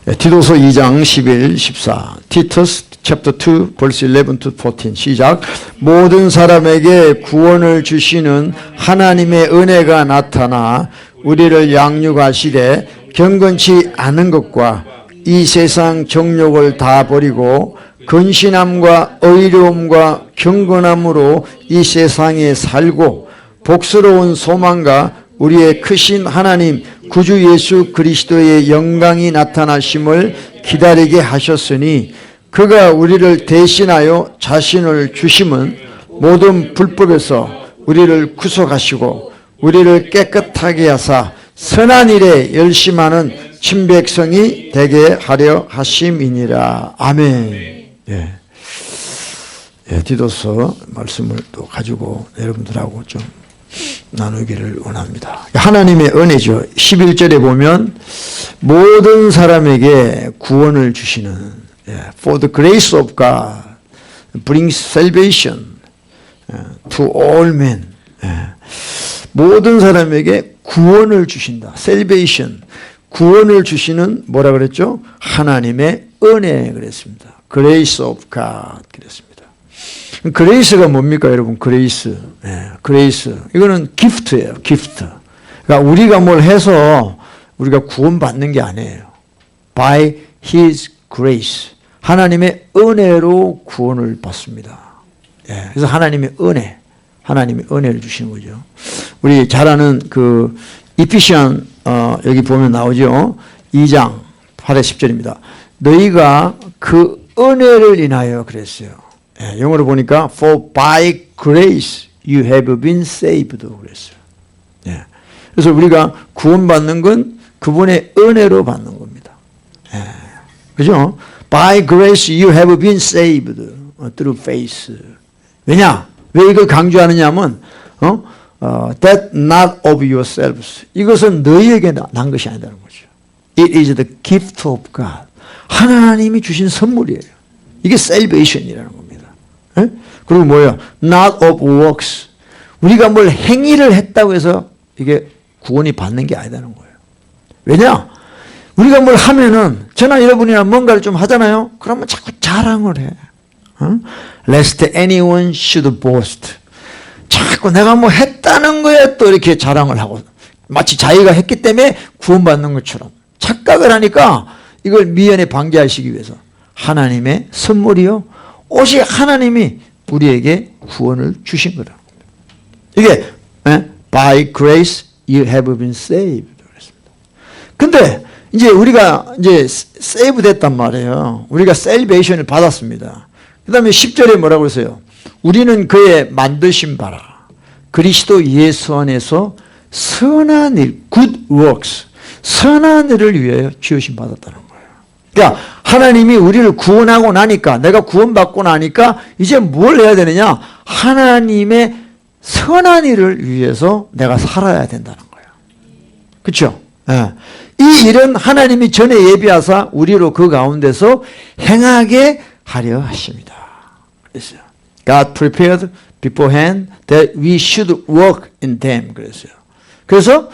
디도서 2장 11, 14 Titus chapter 2 verse 11 to 14 시작. 모든 사람에게 구원을 주시는 하나님의 은혜가 나타나 우리를 양육하시되 경건치 않은 것과 이 세상 정욕을 다 버리고 근신함과 의로움과 경건함으로 이 세상에 살고 복스러운 소망과 우리의 크신 하나님 구주 예수 그리스도의 영광이 나타나심을 기다리게 하셨으니 그가 우리를 대신하여 자신을 주심은 모든 불법에서 우리를 구속하시고 우리를 깨끗하게 하사 선한 일에 열심하는 친백성이 되게 하려 하심이니라. 아멘. 예. 예, 디도서 말씀을 또 가지고 여러분들하고 좀 나누기를 원합니다. 하나님의 은혜죠. 11절에 보면 모든 사람에게 구원을 주시는 For the grace of God brings salvation to all men. 모든 사람에게 구원을 주신다. Salvation. 구원을 주시는 뭐라 그랬죠? 하나님의 은혜 그랬습니다. Grace of God 그랬습니다. 그레이스가 뭡니까 여러분? 그레이스. 그레이스. 이거는 기프트예요. 기프트. 그러니까 우리가 뭘 해서 우리가 구원받는 게 아니에요. By His grace. 하나님의 은혜로 구원을 받습니다. 그래서 하나님의 은혜. 하나님의 은혜를 주시는 거죠. 우리 잘 아는 그 이피시안 여기 보면 나오죠. 2장 8에 10절입니다. 너희가 그 은혜를 인하여 그랬어요. 영어로 보니까 For by grace you have been saved 그랬어요. 그래서 우리가 구원받는 건 그분의 은혜로 받는 겁니다. 그죠? By grace you have been saved through faith. 왜냐? 왜 이걸 강조하느냐 하면 that not of yourselves. 이것은 너희에게 난 것이 아니라는 거죠. It is the gift of God. 하나님이 주신 선물이에요. 이게 salvation이라는 겁니다. 그리고 뭐예요? Not of works. 우리가 뭘 행위를 했다고 해서 이게 구원이 받는 게 아니라는 거예요. 왜냐? 우리가 뭘 하면은 저나 여러분이나 뭔가를 좀 하잖아요. 그러면 자꾸 자랑을 해. Lest anyone should boast. 자꾸 내가 뭐 했다는 거에 또 이렇게 자랑을 하고 마치 자기가 했기 때문에 구원받는 것처럼 착각을 하니까 이걸 미연에 방지하시기 위해서 하나님의 선물이요. 오직 하나님이 우리에게 구원을 주신 거다. 이게 by grace you have been saved 그랬습니다. 근데 이제 우리가 이제 save 됐단 말이에요. 우리가 salvation을 받았습니다. 그다음에 10절에 뭐라고 했어요? 우리는 그의 만드신 바라 그리스도 예수 안에서 선한 일, good works, 선한 일을 위하여 지으심 받았다는 거예요. 그러니까 하나님이 우리를 구원하고 나니까 내가 구원받고 나니까 이제 뭘 해야 되느냐? 하나님의 선한 일을 위해서 내가 살아야 된다는 거예요. 그렇죠? 이 일은 하나님이 전에 예비하사 우리로 그 가운데서 행하게 하려 하십니다. 그랬어요. God prepared beforehand that we should walk in them. 그랬어요. 그래서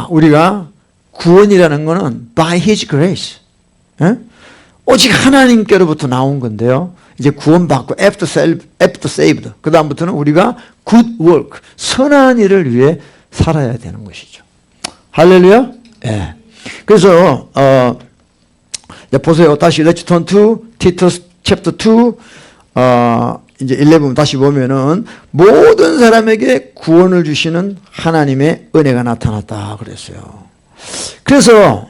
우리가 구원이라는 것은 by His grace. 오직 하나님께로부터 나온 건데요. 이제 구원받고 after saved. 그 다음부터는 우리가 good work, 선한 일을 위해 살아야 되는 것이죠. 할렐루야. 그래서 보세요. 다시 Let's turn to Titus chapter 2 이제 11 다시 보면은 모든 사람에게 구원을 주시는 하나님의 은혜가 나타났다 그랬어요. 그래서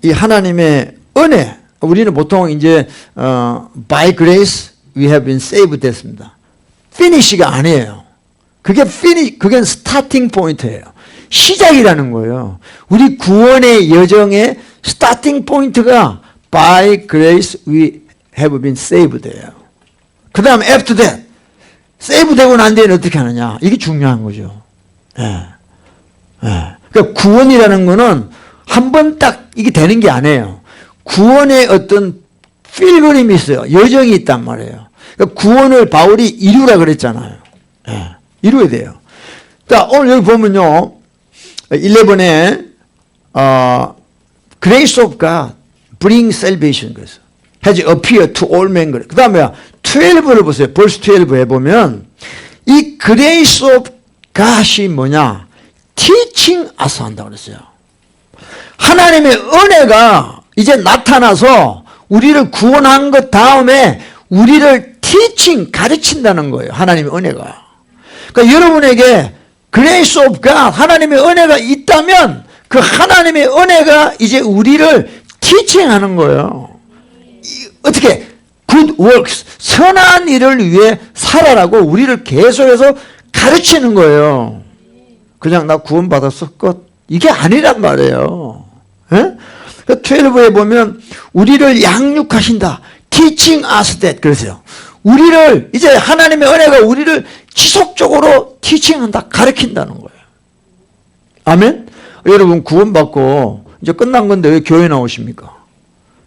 이 하나님의 은혜 우리는 보통 이제 by grace we have been saved 됐습니다. finish가 아니에요. 그게 그게 스타팅 포인트예요. 시작이라는 거예요. 우리 구원의 여정의 스타팅 포인트가 by grace we have been saved예요. 그 다음 after that save 되고 난 뒤에는 어떻게 하느냐 이게 중요한 거죠. 그러니까 구원이라는 거는 한 번 딱 이게 되는 게 아니에요. 구원의 어떤 필그림이 있어요. 여정이 있단 말이에요. 그러니까 구원을 바울이 이루라 그랬잖아요. 이루어야 돼요. 자, 오늘 여기 보면요. 11에 Grace of God bring salvation 그래서 has appeared to all men. 그 다음에 12를 보세요. 벌써 12에 보면 이 grace of God이 뭐냐? teaching us 한다고 그랬어요. 하나님의 은혜가 이제 나타나서 우리를 구원한 것 다음에 우리를 teaching, 가르친다는 거예요. 하나님의 은혜가. 그러니까 여러분에게 grace of God, 하나님의 은혜가 있다면 그 하나님의 은혜가 이제 우리를 teaching 하는 거예요. 어떻게? good works, 선한 일을 위해 살아라고 우리를 계속해서 가르치는 거예요. 그냥 나 구원받았어 끝. 이게 아니란 말이에요. 예? 12에 보면 우리를 양육하신다. teaching us that 그러세요. 우리를 이제 하나님의 은혜가 우리를 지속적으로 teaching한다. 가르친다는 거예요. 아멘? 여러분 구원받고 이제 끝난 건데 왜 교회 나오십니까?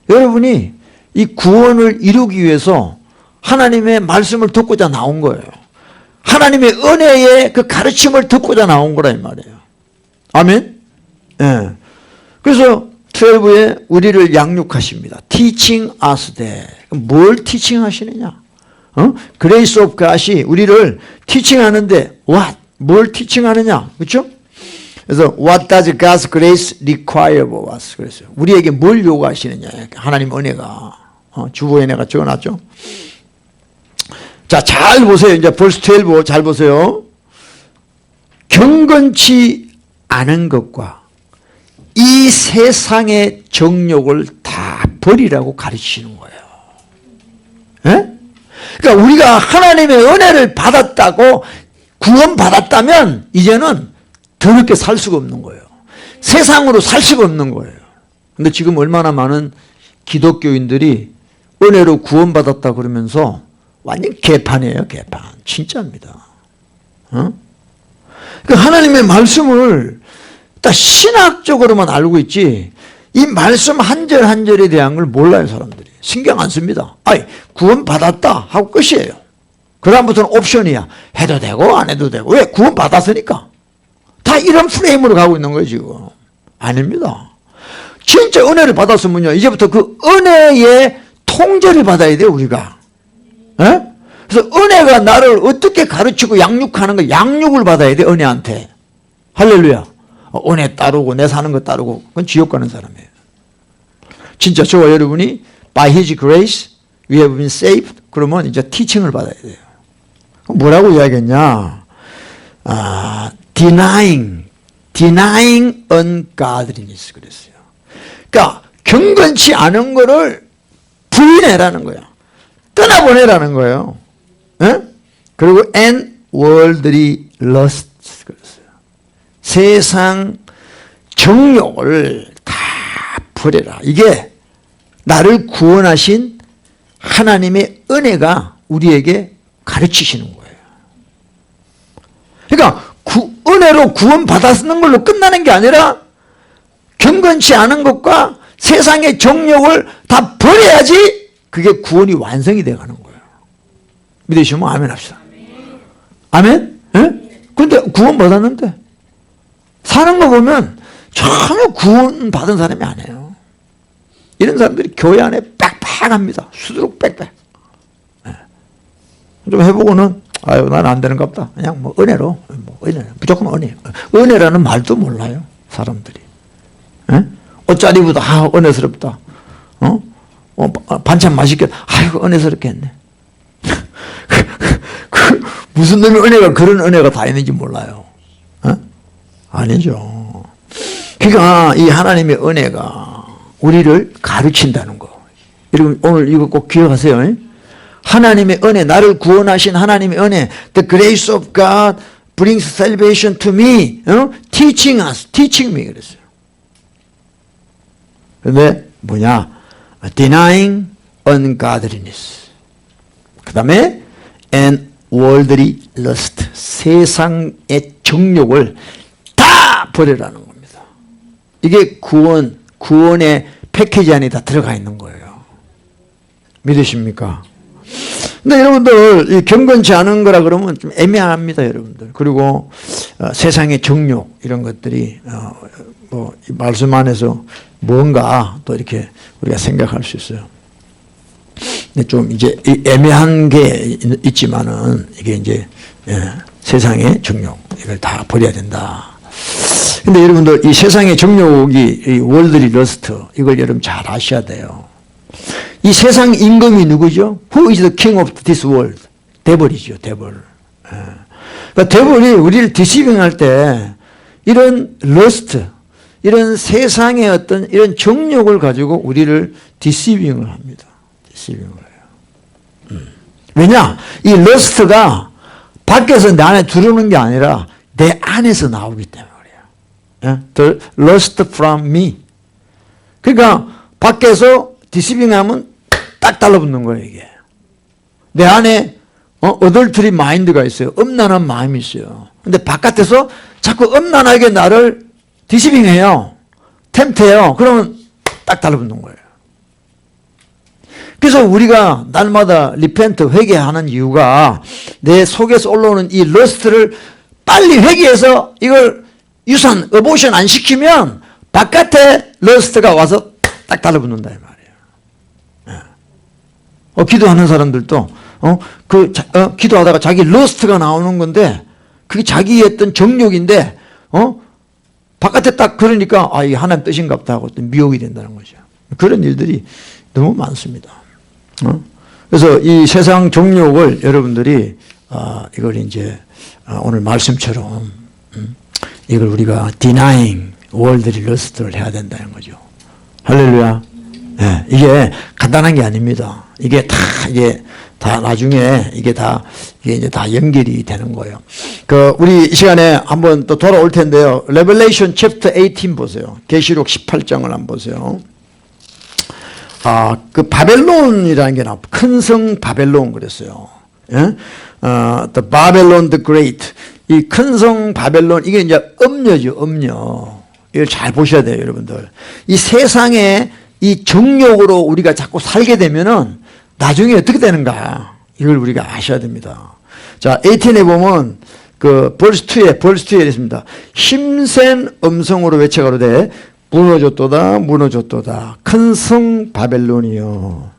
여러분이 이 구원을 이루기 위해서 하나님의 말씀을 듣고자 나온 거예요. 하나님의 은혜의 그 가르침을 듣고자 나온 거라 이 말이에요. 아멘? 예. 그래서 12에 우리를 양육하십니다. teaching us that. 뭘 teaching 하시느냐? grace of God이 우리를 teaching 하는데 what? 뭘 teaching 하느냐? 그렇죠? 그래서 what does God's grace require of us? 그랬어요. 우리에게 뭘 요구하시느냐? 하나님 은혜가. 주보에 내가 적어놨죠. 자, 잘 보세요. 이제 벌써 12 잘 보세요. 경건치 않은 것과 이 세상의 정욕을 다 버리라고 가르치는 거예요. 예? 그러니까 우리가 하나님의 은혜를 받았다고 구원받았다면 이제는 더럽게 살 수가 없는 거예요. 세상으로 살 수가 없는 거예요. 근데 지금 얼마나 많은 기독교인들이 은혜로 구원받았다 그러면서 완전 개판이에요. 개판. 진짜입니다. 그러니까 하나님의 말씀을 딱 신학적으로만 알고 있지 이 말씀 한 절 한 절에 대한 걸 몰라요. 사람들이. 신경 안 씁니다. 아이 구원받았다 하고 끝이에요. 그 다음부터는 옵션이야. 해도 되고 안 해도 되고. 왜? 구원받았으니까. 다 이런 프레임으로 가고 있는 거예요. 지금. 아닙니다. 진짜 은혜를 받았으면요. 이제부터 그 은혜의 통제를 받아야 돼요. 우리가. 에? 그래서 은혜가 나를 어떻게 가르치고 양육하는 거 양육을 받아야 돼. 은혜한테. 할렐루야. 은혜 따르고 내 사는 거 따르고 그건 지옥 가는 사람이에요. 진짜 저와 여러분이 by his grace we have been saved 그러면 이제 티칭을 받아야 돼요. 뭐라고 이야기했냐? denying ungodliness 그랬어요. 그러니까 경건치 않은 거를 부인해라는 거야. 떠나보내라는 거예요. 에? 그리고 and worldly lusts 그랬어요. 세상 정욕을 다 버려라. 이게 나를 구원하신 하나님의 은혜가 우리에게 가르치시는 거예요. 그러니까 은혜로 구원받았는 걸로 끝나는 게 아니라 경건치 않은 것과 세상의 정욕을 다 버려야지 그게 구원이 완성이 돼가는 거예요. 믿으시면 아멘 합시다. 아멘? 그런데 구원받았는데 사는 거 보면 전혀 구원받은 사람이 아니에요. 이런 사람들이 교회 안에 빽빽합니다. 수두룩 빽빽. 좀 해보고는 아유 나는 안 되는가 보다. 그냥 뭐 은혜로 은혜 무조건 은혜. 은혜라는 말도 몰라요. 사람들이. 옷자리보다 은혜스럽다. 반찬 맛있게 아이고 은혜스럽게 했네. 무슨 놈의 은혜가 그런 은혜가 다 있는지 몰라요. 아니죠. 그러니까 이 하나님의 은혜가 우리를 가르친다는 거. 여러분 오늘 이거 꼭 기억하세요. 하나님의 은혜, 나를 구원하신 하나님의 은혜, the grace of God brings salvation to me, teaching us, teaching me 그랬어요. 그런데 뭐냐? denying ungodliness. 그 다음에 and worldly lust. 세상의 정욕을 다 버리라는 겁니다. 이게 구원의 패키지 안에 다 들어가 있는 거예요. 믿으십니까? 근데 여러분들 이 경건치 않은 거라 그러면 좀 애매합니다, 여러분들. 그리고 세상의 정욕 이런 것들이 뭐 이 말씀 안에서 뭔가 또 이렇게 우리가 생각할 수 있어요. 근데 좀 이제 애매한 게 있지만은 이게 이제 세상의 정욕 이걸 다 버려야 된다. 근데 여러분들 이 세상의 정욕이 이 월드리 러스트 이걸 여러분 잘 아셔야 돼요. 이 세상 임금이 누구죠? Who is the king of this world? 데벌이죠, 데벌. 그러니까 데벌이 우리를 디시빙할 때 이런 러스트, 이런 세상의 어떤 이런 정욕을 가지고 우리를 디시빙을 합니다. 디시빙을 해요. 왜냐? 이 러스트가 밖에서 내 안에 들어오는 게 아니라 내 안에서 나오기 때문에 그래요. The lust from me. 그러니까 밖에서 디시빙하면 딱 달라붙는 거예요, 이게. 내 안에 어덜트리 마인드가 있어요. 음란한 마음이 있어요. 근데 바깥에서 자꾸 음란하게 나를 디시빙해요. 템트해요. 그러면 딱 달라붙는 거예요. 그래서 우리가 날마다 리펜트 회개하는 이유가 내 속에서 올라오는 이 러스트를 빨리 회개해서 이걸 유산, 어보션 안 시키면 바깥에 러스트가 와서 딱 달라붙는다 이 말이에요. 기도하는 사람들도 기도하다가 자기 러스트가 나오는 건데 그게 자기의 어떤 정욕인데 바깥에 딱 그러니까 이게 하나님 뜻인가 보다 하고 또 미혹이 된다는 거죠. 그런 일들이 너무 많습니다. 그래서 이 세상 정욕을 여러분들이 이걸 이제 오늘 말씀처럼 이걸 우리가 denying worldly lust를 해야 된다는 거죠. 할렐루야. 네, 이게 간단한 게 아닙니다. 이게 다 나중에 이게 이제 다 연결이 되는 거예요. 우리 이 시간에 한번 또 돌아올 텐데요. Revelation chapter 18 보세요. 계시록 18장을 한번 보세요. 바벨론이라는 게 나와. 큰 성 바벨론 그랬어요. 예? The Babylon the Great. 이 큰 성 바벨론, 이게 이제 음녀죠, 음녀. 이걸 잘 보셔야 돼요, 여러분들. 이 세상에 이 정욕으로 우리가 자꾸 살게 되면은 나중에 어떻게 되는가. 이걸 우리가 아셔야 됩니다. 자, 18에 보면 verse 2에 있습니다. 힘센 음성으로 외쳐가로되 무너졌도다, 무너졌도다. 큰 성 바벨론이요.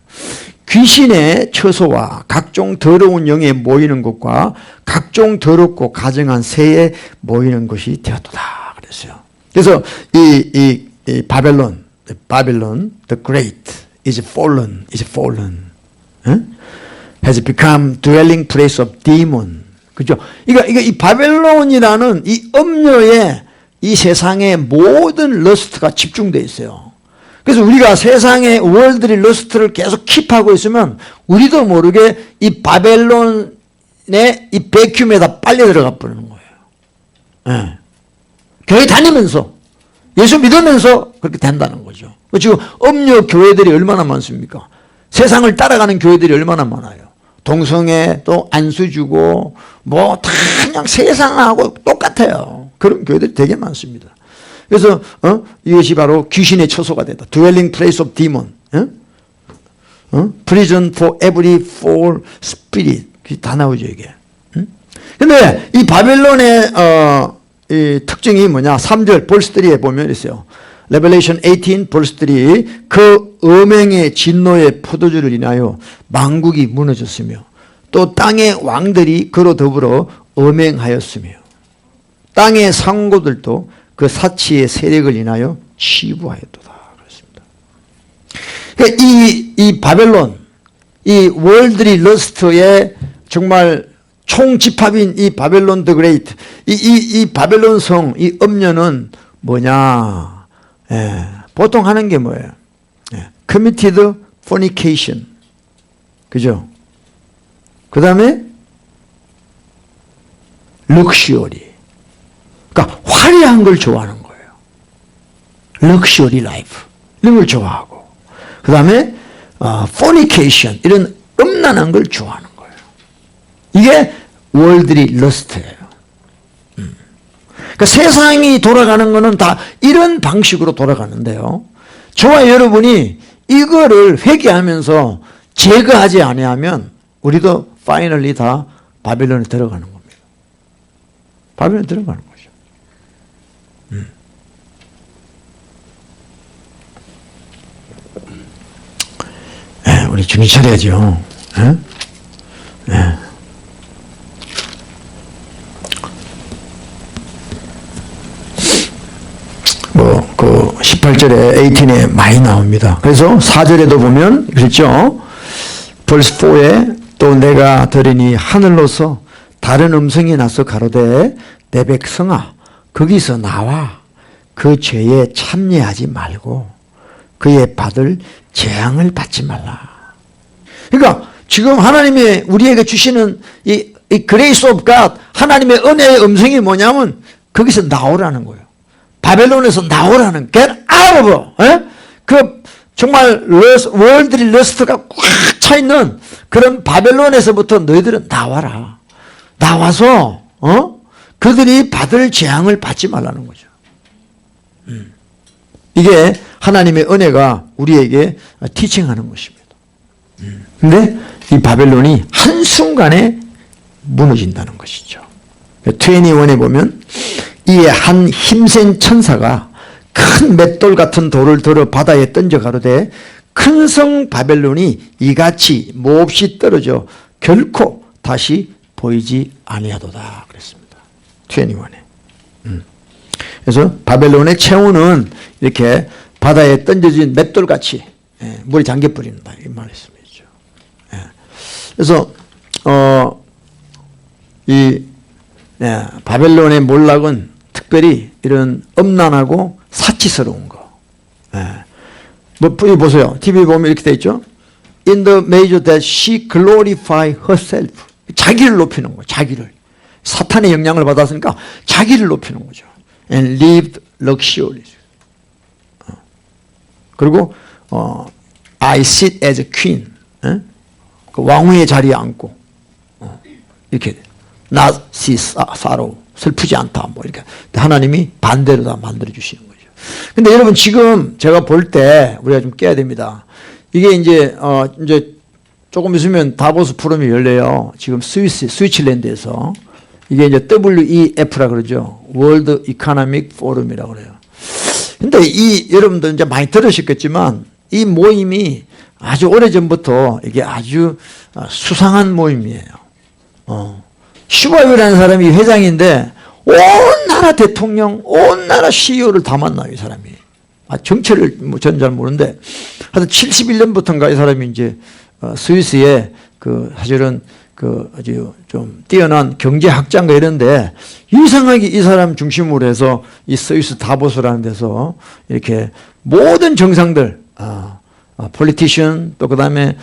귀신의 처소와 각종 더러운 영에 모이는 곳과 각종 더럽고 가증한 새에 모이는 것이 되었도다. 그랬어요. 그래서 이 바벨론, the great, is fallen. has become dwelling place of demon. 그죠? 이 바벨론이라는 이 음녀의 이 세상의 모든 러스트가 집중되어 있어요. 그래서 우리가 세상의 월드리 러스트를 계속 킵하고 있으면 우리도 모르게 이 바벨론의 이 베큐움에다 빨려 들어가 버리는 거예요. 네. 교회 다니면서 예수 믿으면서 그렇게 된다는 거죠. 지금 음녀 교회들이 얼마나 많습니까? 세상을 따라가는 교회들이 얼마나 많아요. 동성애 또 안수 주고 뭐 다 그냥 세상하고 똑같아요. 그런 교회들이 되게 많습니다. 그래서 이것이 바로 귀신의 처소가 된다. Dwelling place of demon. Prison for every foul spirit. 다 나오죠 이게. 근데 이 바벨론의 이 특징이 뭐냐? 3절 verse 3에 보면 있어요. Revelation 18 verse 3. 그 음행의 진노의 포도주를 인하여 만국이 무너졌으며 또 땅의 왕들이 그로 더불어 음행하였으며 땅의 상고들도 그 사치의 세력을 인하여 치부하였도다. 그렇습니다. 그러니까 이 바벨론, 이 월드리 러스트의 정말 총집합인 이 바벨론 더 그레이트, 이 바벨론 성, 이 음녀는 뭐냐? 보통 하는 게 뭐예요? committed fornication. 그죠? 그 다음에 luxury. 그러니까 화려한 걸 좋아하는 거예요. luxury life. 이런 걸 좋아하고. 그 다음에 fornication. 이런 음란한 걸 좋아하는 거예요. 이게 월드리 러스트예요. 그러니까 세상이 돌아가는 거는 다 이런 방식으로 돌아가는데요. 저와 여러분이 이거를 회개하면서 제거하지 아니하면 우리도 파이널리 다 바벨론에 들어가는 겁니다. 바벨론에 들어가는 거죠. 우리 정신 차려야죠. 그 18절에 18에 많이 나옵니다. 그래서 4절에도 보면 그랬죠. verse 4에 또 내가 들으니 하늘로서 다른 음성이 나서 가로되 내 백성아 거기서 나와 그 죄에 참여하지 말고 그의 받을 재앙을 받지 말라. 그러니까 지금 하나님이 우리에게 주시는 이 grace of God, 하나님의 은혜의 음성이 뭐냐면 거기서 나오라는 거예요. 바벨론에서 나오라는, get out of, 그 정말 월드리 러스트가 꽉 차 있는 그런 바벨론에서부터 너희들은 나와라. 나와서 그들이 받을 재앙을 받지 말라는 거죠. 이게 하나님의 은혜가 우리에게 티칭하는 것입니다. 근데 이 바벨론이 한순간에 무너진다는 것이죠. 21에 보면 이에 한 힘센 천사가 큰 맷돌 같은 돌을 들어 바다에 던져 가로되 큰 성 바벨론이 이같이 몹시 떨어져 결코 다시 보이지 아니하도다 그랬습니다. 21에. 그래서 바벨론의 최후는 이렇게 바다에 던져진 맷돌같이 물에 잠겨 버린다 이 말씀이죠. 그래서 바벨론의 몰락은 특별히 이런 엄난하고 사치스러운 거. 뭐 보세요. TV 보면 이렇게 돼 있죠. In the measure that she glorified herself. 자기를 높이는 거. 자기를. 사탄의 영향을 받았으니까 자기를 높이는 거죠. And lived luxuriously. 그리고 I sit as a queen. 그 왕후의 자리에 앉고 이렇게 not see sorrow. 슬프지 않다. 뭐 이렇게 하나님이 반대로 다 만들어 주시는 거죠. 근데 여러분 지금 제가 볼 때 우리가 좀 깨야 됩니다. 이게 이제 조금 있으면 다보스 포럼이 열려요. 지금 스위스랜드에서 이게 이제 WEF라 그러죠. 월드 이코노믹 포럼이라고 그래요. 근데 여러분들 이제 많이 들으셨겠지만 이 모임이 아주 오래전부터 이게 아주 수상한 모임이에요. 슈바이브라는 사람이 회장인데 온 나라 대통령, 온 나라 CEO를 다 만나요, 이 사람이. 정체를 저는 잘 모르는데 하여튼 71년부터인가 이 사람이 이제 스위스에 사실은 아주 좀 뛰어난 경제학자인가 이런데 이상하게 이 사람 중심으로 해서 이 스위스 다보스라는 데서 이렇게 모든 정상들, 폴리티션 또 그다음에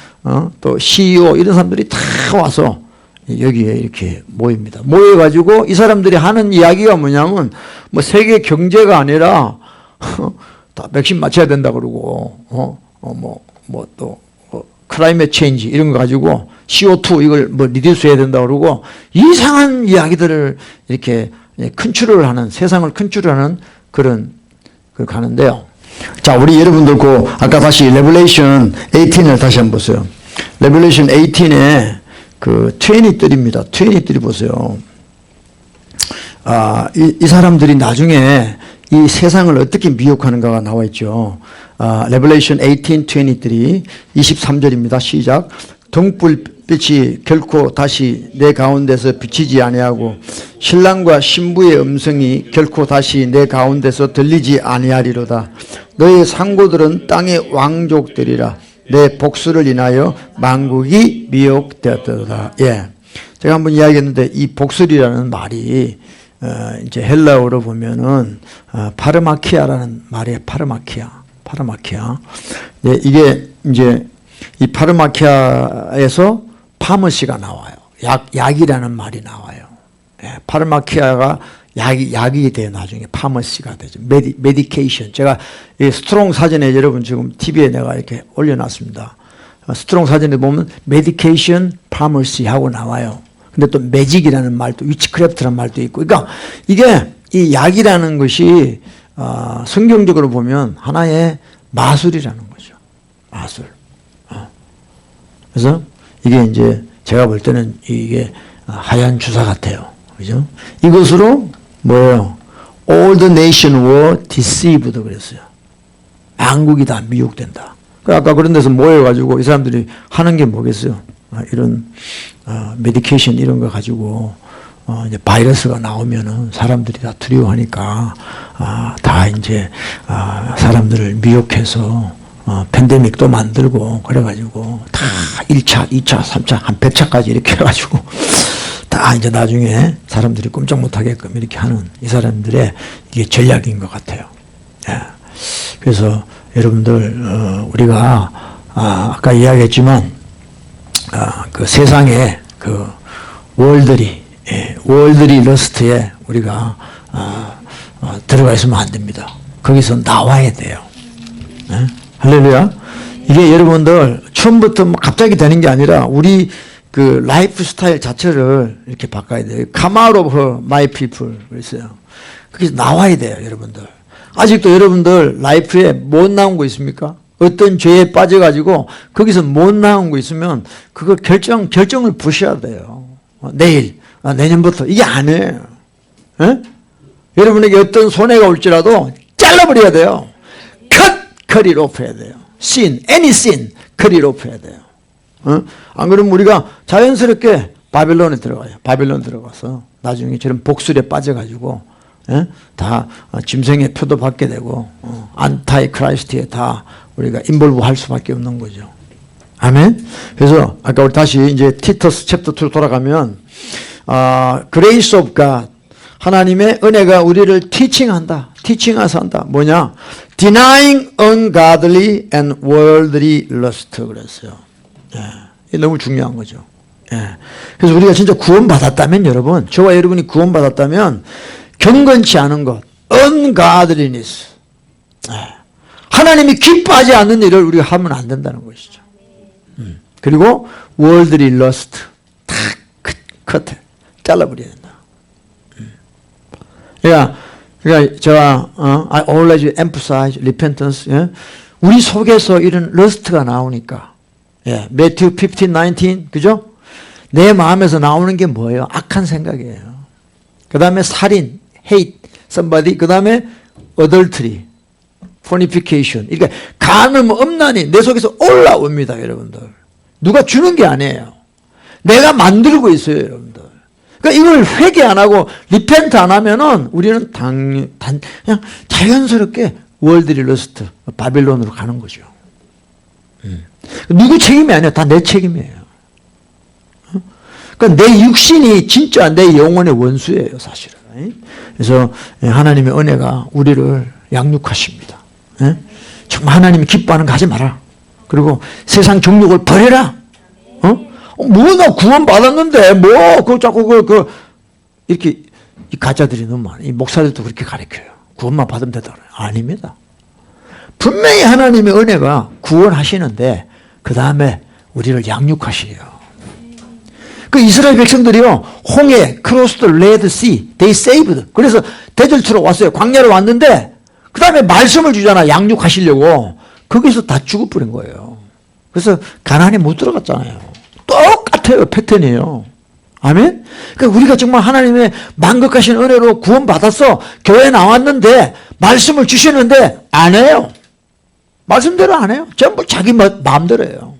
또 CEO 이런 사람들이 다 와서 여기에 이렇게 모입니다. 모여가지고 이 사람들이 하는 이야기가 뭐냐면 뭐 세계 경제가 아니라 다 백신 맞춰야 된다 그러고 뭐 또 클라이밋 체인지 이런 거 가지고 CO2 이걸 뭐 리듀스 해야 된다 그러고 이상한 이야기들을 이렇게 컨트롤을 하는 세상을 컨트롤하는 그런 가는데요. 자, 우리 여러분들 아까 다시 레벨레이션 18을 다시 한번 보세요. 레벨레이션 18에 23입니다. 23 보세요. 이 사람들이 나중에 이 세상을 어떻게 미혹하는가가 나와 있죠. 레벨레이션 18, 23, 23절입니다. 시작. 등불빛이 결코 다시 내 가운데서 비치지 아니하고 신랑과 신부의 음성이 결코 다시 내 가운데서 들리지 아니하리로다. 너의 상고들은 땅의 왕족들이라. 내 복수를 인하여 만국이 미혹되었다. 예. 제가 한번 이야기했는데 이 복수리라는 말이 이제 헬라어로 보면은 파르마키아라는 말이에요. 파르마키아. 네, 이게 이제 이 파르마키아에서 파머시가 나와요. 약이라는 말이 나와요. 예, 파르마키아가 약이 돼요. 나중에 파머시가 되죠. 메디케이션. 제가 이 스트롱 사전에 여러분 지금 TV에 내가 이렇게 올려놨습니다. 스트롱 사전에 보면 메디케이션 파머시 하고 나와요. 근데 또 매직이라는 말도 위치크래프트라는 말도 있고. 그러니까 이게 이 약이라는 것이 성경적으로 보면 하나의 마술이라는 거죠. 마술. 그래서 이게 이제 제가 볼 때는 이게 하얀 주사 같아요. 그죠? 이것으로 뭐예요? All the nation were deceived 그랬어요. 만국이 다 미혹된다. 아까 그런 데서 모여가지고 이 사람들이 하는 게 뭐겠어요? 이런 메디케이션 이런 거 가지고 이제 바이러스가 나오면은 사람들이 다 두려워하니까 다 이제 사람들을 미혹해서 팬데믹도 만들고 그래가지고 다 1차, 2차, 3차, 한 100차까지 이렇게 해가지고 다 이제 나중에 사람들이 꼼짝 못하게끔 이렇게 하는 이 사람들의 이게 전략인 것 같아요. 예. 그래서 여러분들 우리가 아까 이야기했지만 그 세상에 그 월드리 러스트에 우리가 들어가 있으면 안 됩니다. 거기서 나와야 돼요. 예? 할렐루야. 이게 여러분들 처음부터 뭐 갑자기 되는 게 아니라 우리 그 라이프 스타일 자체를 이렇게 바꿔야 돼요. Come out of my people 그랬어요. 거기서 나와야 돼요, 여러분들. 아직도 여러분들 라이프에 못 나온 거 있습니까? 어떤 죄에 빠져가지고 거기서 못 나온 거 있으면 그거 결정을 부셔야 돼요. 내일, 내년부터 이게 아니에요. 에? 여러분에게 어떤 손해가 올지라도 잘라버려야 돼요. cut it off 해야 돼요. any sin, cut it off 해야 돼요. 안 그러면 우리가 자연스럽게 바벨론에 들어가요. 바벨론 들어가서 나중에 저런 복술에 빠져가지고 다 짐승의 표도 받게 되고 안타이 크라이스트에 다 우리가 인볼브 할 수밖에 없는 거죠. 아멘. 그래서 아까 우리 다시 이제 티터스 챕터 2로 돌아가면 grace of God 하나님의 은혜가 우리를 티칭해서 한다. 뭐냐? denying ungodly and worldly lust 그랬어요. 예, 이게 너무 중요한 거죠. 예. 그래서 우리가 진짜 구원받았다면 여러분, 저와 여러분이 구원받았다면 경건치 않은 것, ungodliness, 예. 하나님이 기뻐하지 않는 일을 우리가 하면 안 된다는 것이죠. 그리고 worldly lust 다 컷해 잘라버려야 된다. 그러니까 제가 I always emphasize repentance. 예? 우리 속에서 이런 러스트가 나오니까. 예, Matthew 15:19 그죠? 내 마음에서 나오는 게 뭐예요? 악한 생각이에요. 그 다음에 살인, hate somebody, 그 다음에 adultery, fornication. 그러니까 간음, 음란이 내 속에서 올라옵니다, 여러분들. 누가 주는 게 아니에요. 내가 만들고 있어요, 여러분들. 그러니까 이걸 회개 안 하고 리펜트 안 하면은 우리는 그냥 자연스럽게 월드리 러스트, 바빌론으로 가는 거죠. 누구 책임이 아니야. 다 내 책임이에요. 그러니까 내 육신이 진짜 내 영혼의 원수예요, 사실은. 그래서 하나님의 은혜가 우리를 양육하십니다. 정말 하나님이 기뻐하는 거 하지 마라. 그리고 세상 정욕을 버려라. 뭐 나 구원 받았는데 뭐 그 자꾸 이렇게 이 가짜들이 너무 많아. 이 목사들도 그렇게 가르쳐요. 구원만 받으면 되다. 아닙니다. 분명히 하나님의 은혜가 구원하시는데 그 다음에 우리를 양육하시래요. 그 이스라엘 백성들이요, 홍해, cross the red sea, they saved. 그래서 데절트로 왔어요. 광야로 왔는데 그 다음에 말씀을 주잖아. 양육하시려고. 거기서 다 죽어버린 거예요. 그래서 가나안에 못 들어갔잖아요. 똑같아요. 패턴이에요. 아멘? 그러니까 우리가 정말 하나님의 만극하신 은혜로 구원받아서 교회에 나왔는데 말씀을 주시는데 안 해요. 말씀대로 안 해요. 전부 자기 마음대로 해요.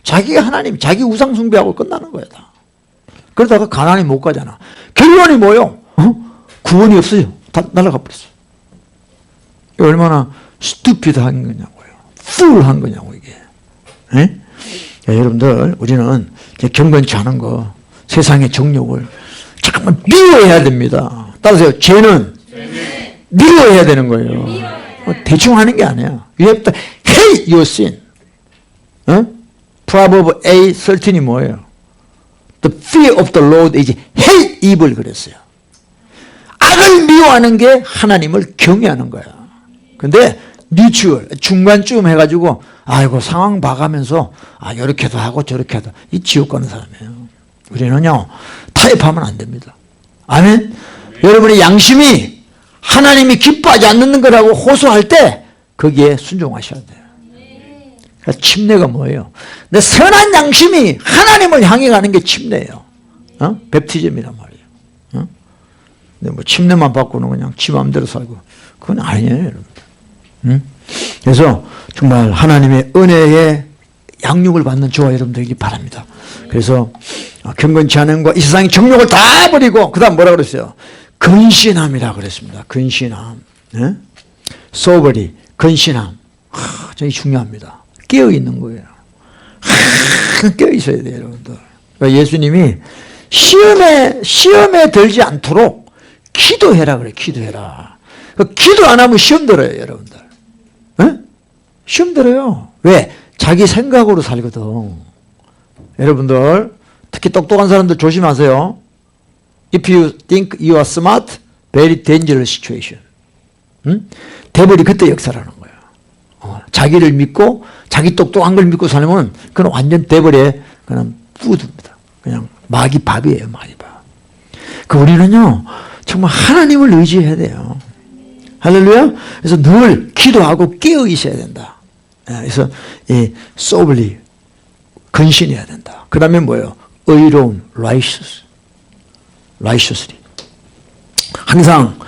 자기가 하나님, 자기 우상 숭배하고 끝나는 거예요. 다. 그러다가 가나안에 못 가잖아. 결론이 뭐예요? 구원이 없어요. 다 날아가 버렸어. 얼마나 스투피드한 거냐고요. 풀한 거냐고 이게. 네? 야, 여러분들 우리는 경건치 않은 거, 세상의 정욕을 잠깐만 미워해야 됩니다. 따라서요. 죄는 미워해야 되는 거예요. 대충 하는 게 아니야. You have to hate your sin. Proverbs 8:13이 뭐예요? The fear of the Lord is hate evil 그랬어요. 악을 미워하는 게 하나님을 경외하는 거야. 근데 뉴트럴, 중간쯤 해가지고 아이고 상황 봐가면서 이렇게도 하고 저렇게도 이 지옥 가는 사람이에요. 우리는요 타협하면 안 됩니다. 아멘. 여러분의 양심이 하나님이 기뻐하지 않는 거라고 호소할 때 거기에 순종하셔야 돼요. 그러니까 침례가 뭐예요? 내 선한 양심이 하나님을 향해 가는 게 침례예요. 베프티즘이란 말이에요. 근데 뭐 침례만 받고는 그냥 지 마음대로 살고 그건 아니에요, 여러분들. 그래서 정말 하나님의 은혜에 양육을 받는 저와 여러분 되기 바랍니다. 그래서 경건치 않음과 이 세상의 정욕을 다 버리고 그 다음 뭐라 그랬어요? 근신함이라 그랬습니다. 근신함. 네? 소버리, 근신함. 되게 중요합니다. 깨어있는 거예요. 깨어있어야 돼요, 여러분들. 그러니까 예수님이 시험에 들지 않도록 기도해라 그래, 기도해라. 기도 안 하면 시험 들어요, 여러분들. 네? 시험 들어요. 왜? 자기 생각으로 살거든. 여러분들, 특히 똑똑한 사람들 조심하세요. If you think you are smart, very dangerous situation. 데블이 그때 역사라는 거예요. 자기를 믿고, 자기 똑똑한 걸 믿고 살면, 그건 완전 데블의 그냥 푸드입니다. 그냥 마귀밥이에요, 마귀밥. 우리는요, 정말 하나님을 의지해야 돼요. 할렐루야? 그래서 늘 기도하고 깨어 있어야 된다. 그래서 이 soberly 근신해야 된다. 그 다음에 뭐예요? 의로움, righteously. 항상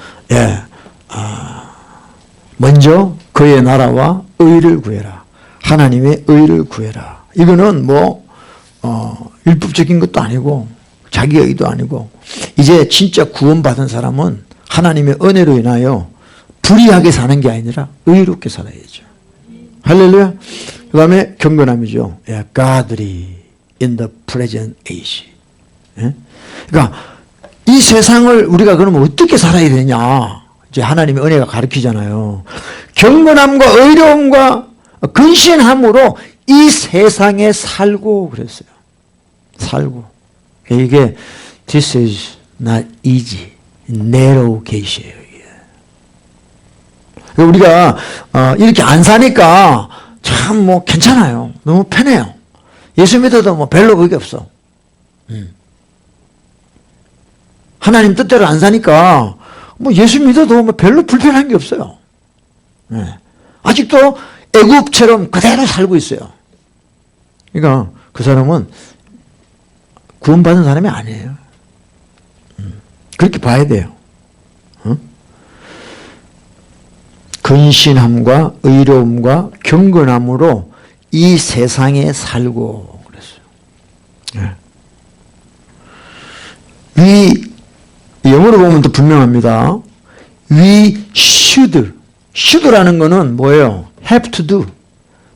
먼저 그의 나라와 의를 구해라. 하나님의 의를 구해라. 이거는 뭐 율법적인 것도 아니고 자기 의도 아니고 이제 진짜 구원받은 사람은 하나님의 은혜로 인하여 불의하게 사는 게 아니라 의롭게 살아야죠. 할렐루야. 그 다음에 경건함이죠. godly in the present age. 그러니까 이 세상을 우리가 그러면 어떻게 살아야 되냐. 이제 하나님의 은혜가 가르치잖아요. 경건함과 의로움과 근신함으로 이 세상에 살고 그랬어요. 살고. 이게 this is not easy. narrow gate이에요. 우리가 이렇게 안 사니까 참 뭐 괜찮아요. 너무 편해요. 예수 믿어도 뭐 별로 그게 없어. 하나님 뜻대로 안 사니까 뭐 예수 믿어도 뭐 별로 불편한 게 없어요. 아직도 애굽처럼 그대로 살고 있어요. 그러니까 그 사람은 구원받은 사람이 아니에요. 그렇게 봐야 돼요. 근신함과 의로움과 경건함으로 이 세상에 살고 그랬어요. 영어로 보면 또 분명합니다. We should라는 거는 뭐예요? have to do.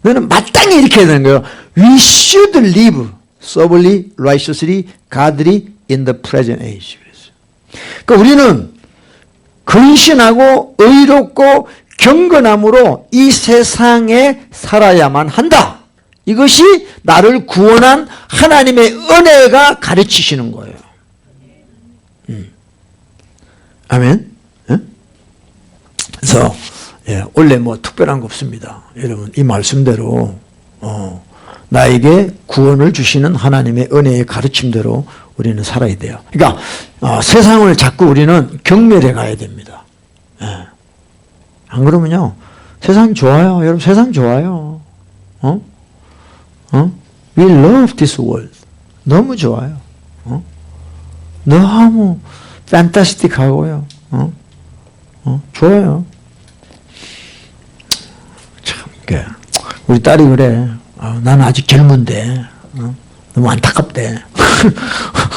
너는 마땅히 이렇게 해야 되는 거예요. We should live soberly, righteously, godly in the present age. 그러니까 우리는 근신하고 의롭고 경건함으로 이 세상에 살아야만 한다. 이것이 나를 구원한 하나님의 은혜가 가르치시는 거예요. 아멘. 그래서 원래 뭐 특별한 거 없습니다. 여러분 이 말씀대로 나에게 구원을 주시는 하나님의 은혜의 가르침대로 우리는 살아야 돼요. 그러니까 세상을 자꾸 우리는 경멸해 가야 됩니다. 안 그러면요 세상 좋아요. 여러분 세상 좋아요. We love this world. 너무 좋아요. 너무 판타스틱하고요. 좋아요. 참, 우리 딸이 그래. 나는 아직 젊은데 너무 안타깝대.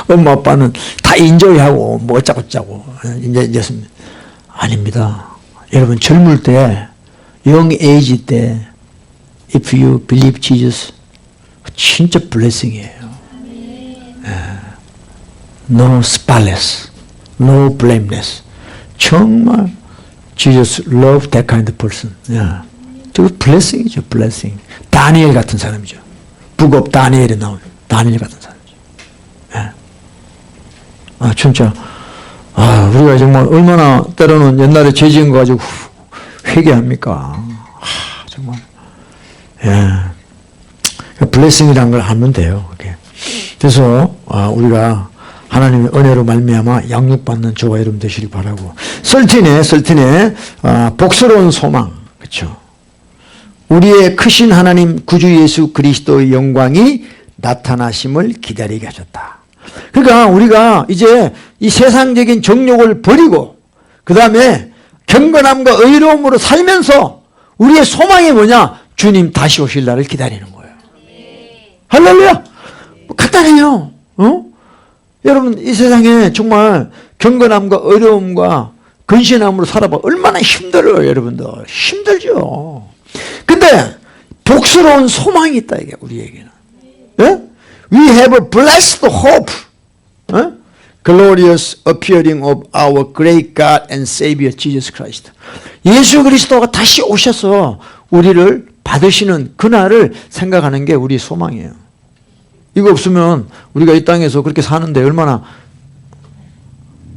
엄마 아빠는 다 인조이하고 뭐 어쩌고저쩌고 이제 아닙니다. 여러분 젊을 때 young age 때 if you believe Jesus 진짜 블레싱이에요. No spotless, no blameless. 정말 Jesus loved that kind of person. 저 블레싱이죠, 블레싱. 다니엘 같은 사람이죠. Book of 다니엘에 나온 다니엘 같은 사람이죠. 진짜 우리가 정말 얼마나 때로는 옛날에 죄 지은 거 가지고 회개합니까? 정말 블레싱이라는 걸 알면 돼요. 그래서 우리가 하나님의 은혜로 말미암아 양육받는 저와 여러분 되시길 바라고. 13에 복스러운 소망. 그렇죠? 우리의 크신 하나님 구주 예수 그리스도의 영광이 나타나심을 기다리게 하셨다. 그러니까 우리가 이제 이 세상적인 정욕을 버리고 그 다음에 경건함과 의로움으로 살면서 우리의 소망이 뭐냐? 주님 다시 오실 날을 기다리는 거예요. 할렐루야! 간단해요. 여러분 이 세상에 정말 경건함과 의로움과 근신함으로 살아봐 얼마나 힘들어요. 여러분들 힘들죠. 근데 복스러운 소망이 있다 이게 우리에게는. 예? We have a blessed hope. 예? Glorious appearing of our great God and Savior Jesus Christ. 예수 그리스도가 다시 오셔서 우리를 받으시는 그날을 생각하는 게 우리 소망이에요. 이거 없으면 우리가 이 땅에서 그렇게 사는데 얼마나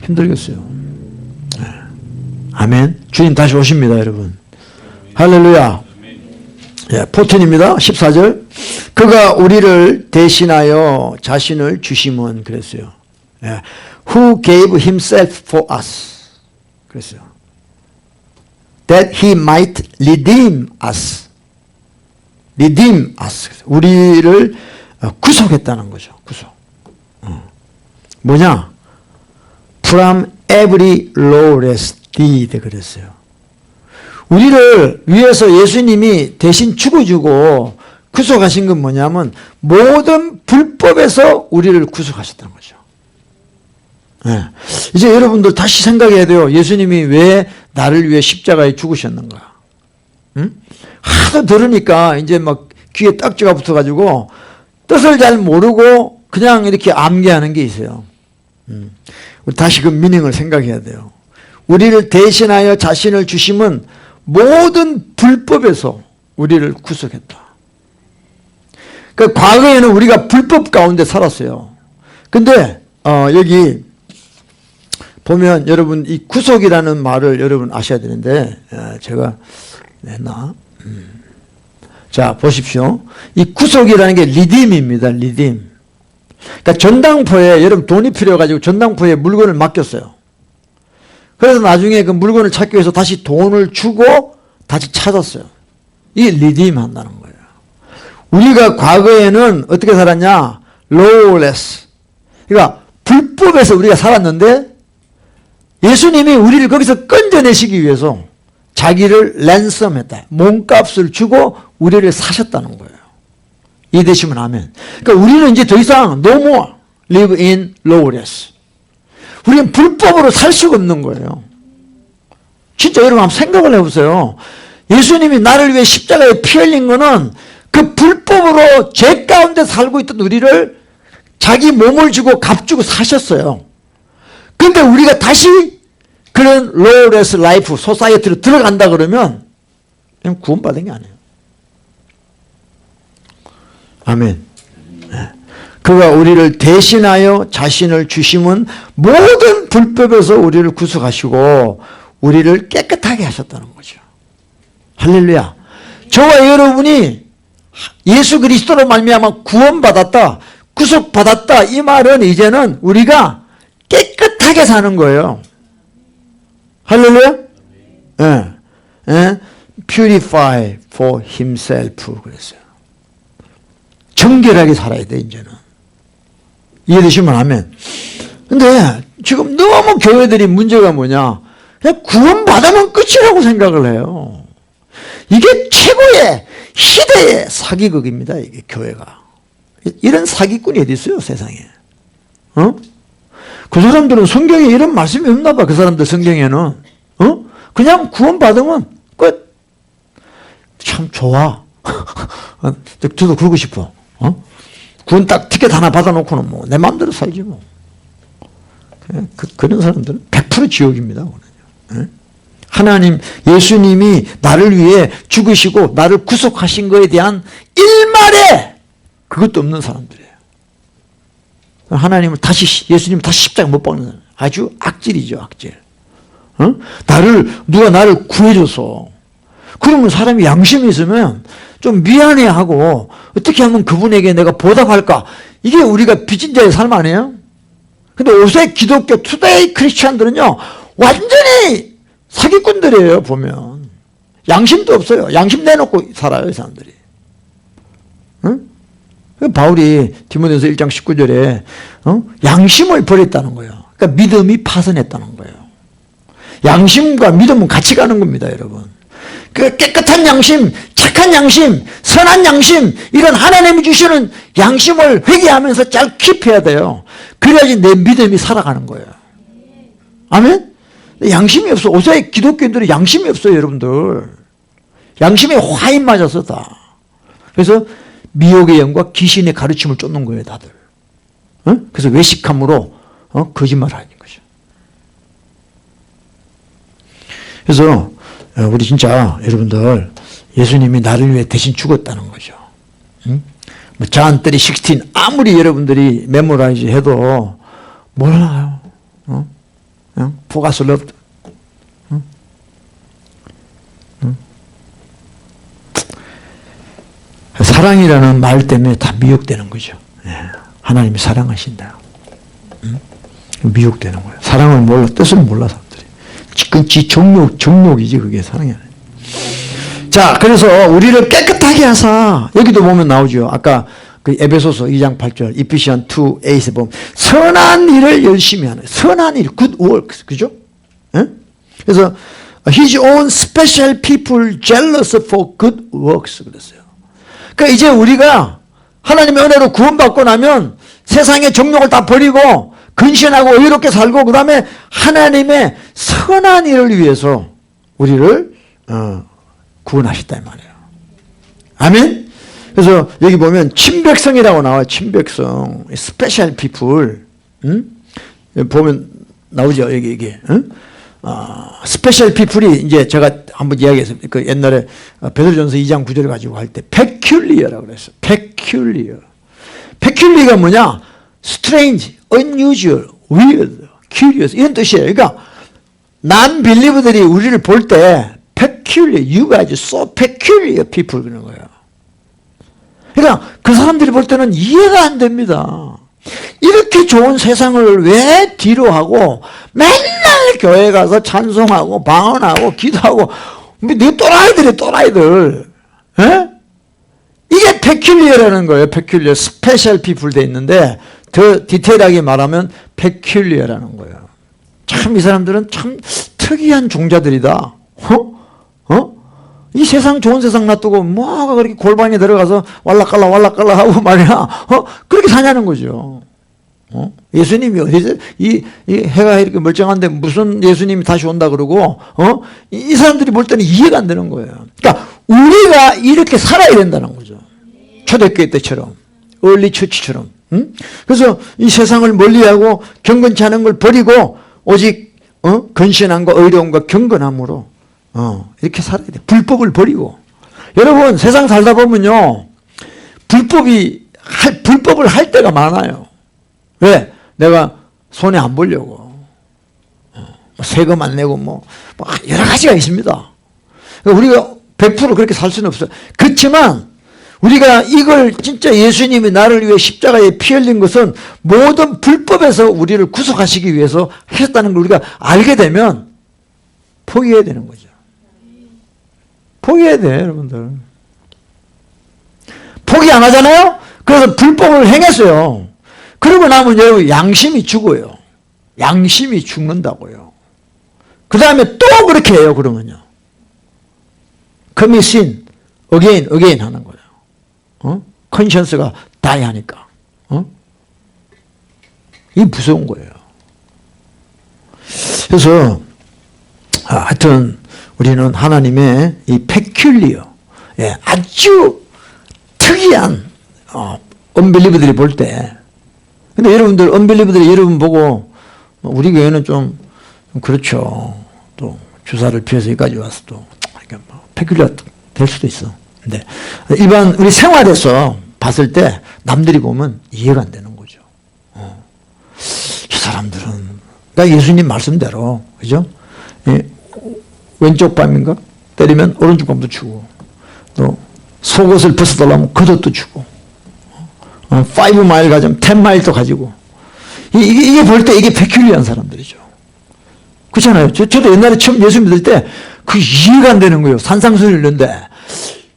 힘들겠어요. 네. 아멘. 주님 다시 오십니다, 여러분. 할렐루야. 예, 14입니다. 14절. 그가 우리를 대신하여 자신을 주심은 그랬어요. 예. Who gave himself for us. 그랬어요. That he might redeem us. redeem us. 우리를 구속했다는 거죠. 구속. 뭐냐? From every lawless deed 그랬어요. 우리를 위해서 예수님이 대신 죽어주고 구속하신 건 뭐냐면 모든 불법에서 우리를 구속하셨다는 거죠. 네. 이제 여러분들 다시 생각해야 돼요. 예수님이 왜 나를 위해 십자가에 죽으셨는가? 응? 하도 들으니까 이제 막 귀에 딱지가 붙어가지고 뜻을 잘 모르고 그냥 이렇게 암기하는 게 있어요. 우리 다시 그 미닝을 생각해야 돼요. 우리를 대신하여 자신을 주심은 모든 불법에서 우리를 구속했다. 그러니까 과거에는 우리가 불법 가운데 살았어요. 근데 여기 보면 여러분 이 구속이라는 말을 여러분 아셔야 되는데 제가 냈나? 자 보십시오. 이 구속이라는 게 리딤입니다. 리딤. 그러니까 전당포에 여러분 돈이 필요해가지고 전당포에 물건을 맡겼어요. 그래서 나중에 그 물건을 찾기 위해서 다시 돈을 주고 다시 찾았어요. 이게 리딤 한다는 거예요. 우리가 과거에는 어떻게 살았냐? lawless. 그러니까 불법에서 우리가 살았는데 예수님이 우리를 거기서 건져내시기 위해서 자기를 랜섬했다. 몸값을 주고 우리를 사셨다는 거예요. 이해되시면 아멘. 그러니까 우리는 이제 더 이상 no more live in lawless. 우리는 불법으로 살 수가 없는 거예요. 진짜 여러분 한번 생각을 해보세요. 예수님이 나를 위해 십자가에 피 흘린 거는 그 불법으로 죄 가운데 살고 있던 우리를 자기 몸을 주고 값 주고 사셨어요. 근데 우리가 다시 그런 lawless life, 소사이어티로 들어간다 그러면 그냥 구원받은 게 아니에요. 아멘. 네. 그가 우리를 대신하여 자신을 주심은 모든 불법에서 우리를 구속하시고 우리를 깨끗하게 하셨다는 거죠. 할렐루야. 저와 여러분이 예수 그리스도로 말미암아 구원받았다, 구속받았다 이 말은 이제는 우리가 깨끗하게 사는 거예요. 할렐루야. 예. 예. Purify for himself 그랬어요. 정결하게 살아야 돼 이제는. 이해되시면 아멘. 근데 지금 너무 교회들이 문제가 뭐냐? 그냥 구원받으면 끝이라고 생각을 해요. 이게 최고의 희대의 사기극입니다. 이게 교회가. 이런 사기꾼이 어디 있어요 세상에. 그 사람들은 성경에 이런 말씀이 없나 봐. 그 사람들 성경에는. 그냥 구원받으면 끝. 참 좋아. 저도 그러고 싶어. 구원 딱 티켓 하나 받아놓고는 뭐 내 마음대로 살지 뭐. 그런 사람들은 100% 지옥입니다. 하나님, 예수님이 나를 위해 죽으시고 나를 구속하신 것에 대한 일말에 그것도 없는 사람들이에요. 하나님을 다시, 예수님을 다시 십자가에 못 박는 사람. 아주 악질이죠, 악질. 누가 나를 구해줘서. 그러면 사람이 양심이 있으면 좀 미안해하고 어떻게 하면 그분에게 내가 보답할까? 이게 우리가 빚진 자의 삶 아니에요? 근데 요새 기독교 투데이 크리스찬들은요 완전히 사기꾼들이에요 보면. 양심도 없어요. 양심 내놓고 살아요, 이 사람들이. 응? 바울이 디모데전서 1장 19절에 양심을 버렸다는 거예요. 그러니까 믿음이 파선했다는 거예요. 양심과 믿음은 같이 가는 겁니다, 여러분. 그 깨끗한 양심, 착한 양심, 선한 양심, 이런 하나님이 주시는 양심을 회개하면서 잘 킵해야 돼요. 그래야지 내 믿음이 살아가는 거예요. 아멘? 양심이 없어. 요새 기독교인들이 양심이 없어요, 여러분들. 양심에 화인 맞아서 다. 그래서 미혹의 영과 귀신의 가르침을 쫓는 거예요, 다들. 그래서 외식함으로 거짓말을 하는 거죠. 그래서 우리 진짜 여러분들 예수님이 나를 위해 대신 죽었다는 거죠. 뭐 John 3:16 아무리 여러분들이 메모라이즈 해도 몰라요. 그냥 포가스 러브. 사랑이라는 말 때문에 다 미혹되는 거죠. 하나님이 사랑하신다. 미혹되는 거예요. 사랑을 몰라, 뜻을 몰라 사람들이. 그 정욕이지 그게 사랑이 아니에요. 자, 그래서 우리를 깨끗하게 하사, 여기도 보면 나오죠. 아까 그 에베소서 2장 8절, Ephesians 2:8에 보면 선한 일을 열심히 하는, 선한 일, good works, 그죠? 그래서 His own special people jealous for good works 그랬어요. 그러니까 이제 우리가 하나님의 은혜로 구원받고 나면 세상의 정욕을 다 버리고 근신하고 의롭게 살고 그 다음에 하나님의 선한 일을 위해서 우리를 구원하셨다 이 말이에요. 아멘? 그래서 여기 보면 친백성이라고 나와요. 친백성. 스페셜 피플. 보면 나오죠. 여기 이게. 스페셜 피플이 이제 제가 한번 이야기했습니다. 그 옛날에 베드로전서 2장 9절을 가지고 할 때 peculiar라고 그랬어요. peculiar. peculiar가 뭐냐? strange, unusual, weird, curious 이런 뜻이에요. 그러니까 non-believer들이 우리를 볼 때 peculiar, you guys so peculiar people 그러는 거예요. 그러니까 그 사람들이 볼 때는 이해가 안 됩니다. 이렇게 좋은 세상을 왜 뒤로 하고 맨날 교회 가서 찬송하고 방언하고 기도하고 네 또라이들이 또라이들. 에? 이게 peculiar라는 거예요. peculiar, 스페셜 피플 돼 있는데 더 디테일하게 말하면 peculiar라는 거예요. 참 이 사람들은 참 특이한 종자들이다. 이 세상 좋은 세상 놔두고 뭐가 그렇게 골방에 들어가서 왈락깔라 하고 말이야. 그렇게 사냐는 거죠. 예수님이 어디서 이 해가 이렇게 멀쩡한데 무슨 예수님이 다시 온다 그러고 이 사람들이 볼 때는 이해가 안 되는 거예요. 그러니까 우리가 이렇게 살아야 된다는 거죠. 초대교회 때처럼 얼리 처치처럼. 그래서 이 세상을 멀리하고 경건치 않은 걸 버리고 오직 근신함과 의로움과 경건함으로 이렇게 살아야 돼. 불법을 버리고. 여러분 세상 살다 보면요 불법을 할 때가 많아요. 왜? 내가 손해 안 보려고. 세금 안 내고 뭐 여러 가지가 있습니다. 우리가 100% 그렇게 살 수는 없어요. 그렇지만 우리가 이걸 진짜 예수님이 나를 위해 십자가에 피 흘린 것은 모든 불법에서 우리를 구속하시기 위해서 하셨다는 걸 우리가 알게 되면 포기해야 되는 거죠. 포기해야 돼, 여러분들. 포기 안 하잖아요? 그래서 불법을 행했어요. 그러고 나면 여러분 양심이 죽어요. 양심이 죽는다고요. 그 다음에 또 그렇게 해요, 그러면요. commit sin, again 하는 거예요. 컨션스가 다이 하니까. 이게 무서운 거예요. 그래서 하여튼 우리는 하나님의 이 peculiar, 아주 특이한 unbeliever들이 볼 때, 근데 여러분들 unbeliever들이 여러분 보고 우리 교회는 좀 그렇죠. 또 주사를 피해서 여기까지 와서 또 peculiar 될 수도 있어. 근데 일반 우리 생활에서 봤을 때 남들이 보면 이해가 안 되는 거죠. 이 사람들은 그러니까 예수님 말씀대로 그죠? 왼쪽 밤인가 때리면 오른쪽 밤도 주고 또 속옷을 벗어달라면 겉옷도 주고 5마일 가자면 10마일도 가지고 이게 볼 때 이게 peculiar한 사람들이죠. 그렇잖아요. 저도 옛날에 처음 예수 믿을 때 그 이해가 안 되는 거예요. 산상수훈을 읽는데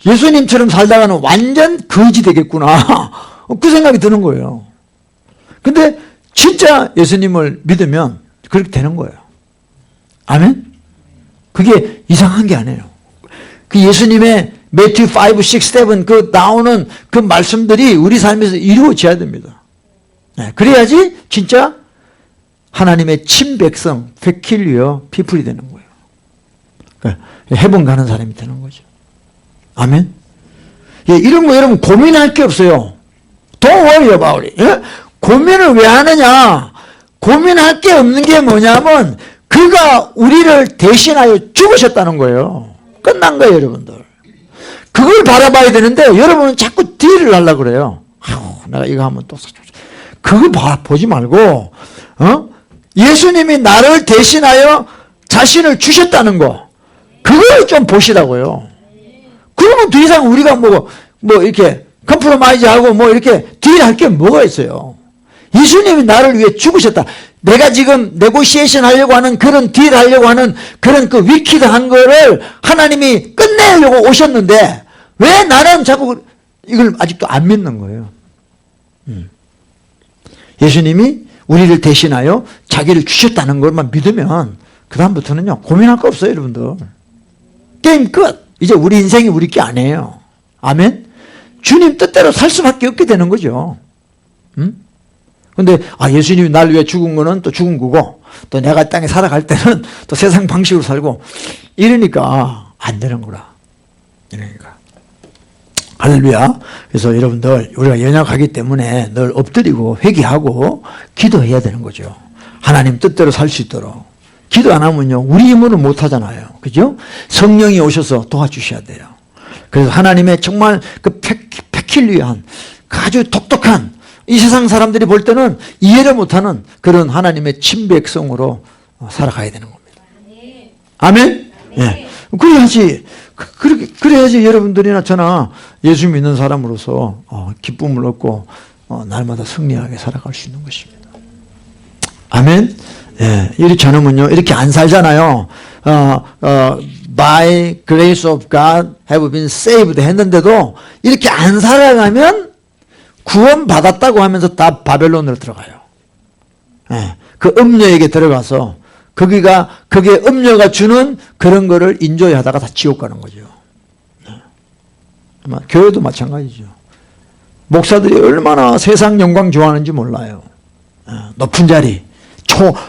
예수님처럼 살다가는 완전 거지 되겠구나. 그 생각이 드는 거예요. 근데 진짜 예수님을 믿으면 그렇게 되는 거예요. 아멘? 그게 이상한 게 아니에요. 그 예수님의 매튜 5, 6, 7 그 나오는 그 말씀들이 우리 삶에서 이루어져야 됩니다. 네, 그래야지 진짜 하나님의 친백성, peculiar people이 되는 거예요. 해본 가는 사람이 되는 거죠. 아멘? 예, 이런 거 여러분 고민할 게 없어요. Don't worry about it. 예? 고민을 왜 하느냐? 고민할 게 없는 게 뭐냐면 그가 우리를 대신하여 죽으셨다는 거예요. 끝난 거예요, 여러분들. 그걸 바라봐야 되는데 여러분은 자꾸 딜을 하려고 그래요. 내가 이거 하면 또 그거 보지 말고 예수님이 나를 대신하여 자신을 주셨다는 거 그걸 좀 보시라고요. 그러면 더 이상 우리가 뭐 이렇게 컴프로마이즈하고 뭐 이렇게 딜할 게 뭐가 있어요. 예수님이 나를 위해 죽으셨다. 내가 지금 네고시에이션 하려고 하는 그런 딜 하려고 하는 그런 그 위키드한 거를 하나님이 끝내려고 오셨는데 왜 나는 자꾸 이걸 아직도 안 믿는 거예요. 예수님이 우리를 대신하여 자기를 주셨다는 것만 믿으면 그 다음부터는요 고민할 거 없어요, 여러분들. 게임 끝. 이제 우리 인생이 우리 게 아니에요. 아멘? 주님 뜻대로 살 수밖에 없게 되는 거죠. 근데 예수님이 날 위해 죽은 거는 또 죽은 거고 또 내가 땅에 살아갈 때는 또 세상 방식으로 살고 이러니까 안 되는 거라. 이러니까. 할렐루야. 그래서 여러분들 우리가 연약하기 때문에 늘 엎드리고 회개하고 기도해야 되는 거죠. 하나님 뜻대로 살 수 있도록. 기도 안 하면요 우리 힘으로 못 하잖아요. 그죠? 성령이 오셔서 도와주셔야 돼요. 그래서 하나님의 정말 그 페킬리한 아주 독특한 이 세상 사람들이 볼 때는 이해를 못하는 그런 하나님의 친백성으로 살아가야 되는 겁니다. 아멘? 예. 그래야지 여러분들이나 저나 예수 믿는 사람으로서 기쁨을 얻고 날마다 승리하게 살아갈 수 있는 것입니다. 아멘? 예. 이렇게 않으면요 이렇게 안 살잖아요. By grace of God have been saved 했는데도 이렇게 안 살아가면 구원 받았다고 하면서 다 바벨론으로 들어가요. 예. 그 음녀에게 들어가서 거기에 음녀가 주는 그런 거를 인조이 하다가 다 지옥 가는 거죠. 아마 교회도 마찬가지죠. 목사들이 얼마나 세상 영광 좋아하는지 몰라요. 높은 자리,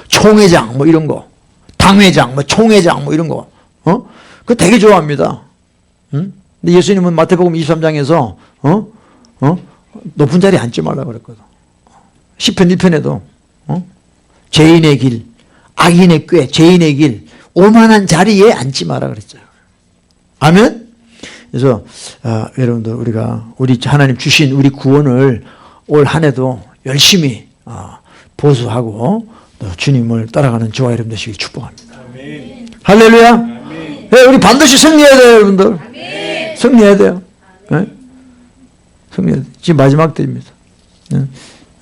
총회장 뭐 이런 거, 당회장, 뭐 총회장 뭐 이런 거, 그거 되게 좋아합니다. 근데 예수님은 마태복음 23장에서 높은 자리에 앉지 말라고 그랬거든. 시편 1편에도 죄인의 길, 악인의 꾀, 죄인의 길, 오만한 자리에 앉지 마라 그랬어요. 아멘? 그래서 여러분들 우리 하나님 주신 우리 구원을 올 한 해도 열심히 보수하고 또 주님을 따라가는 저와 여러분 되시길 축복합니다. 아멘. 할렐루야. 아멘. 네, 우리 반드시 승리해야 돼요, 여러분들. 아멘. 승리해야 돼요. 네? 승리해야 돼요. 지금 마지막 때입니다. 네?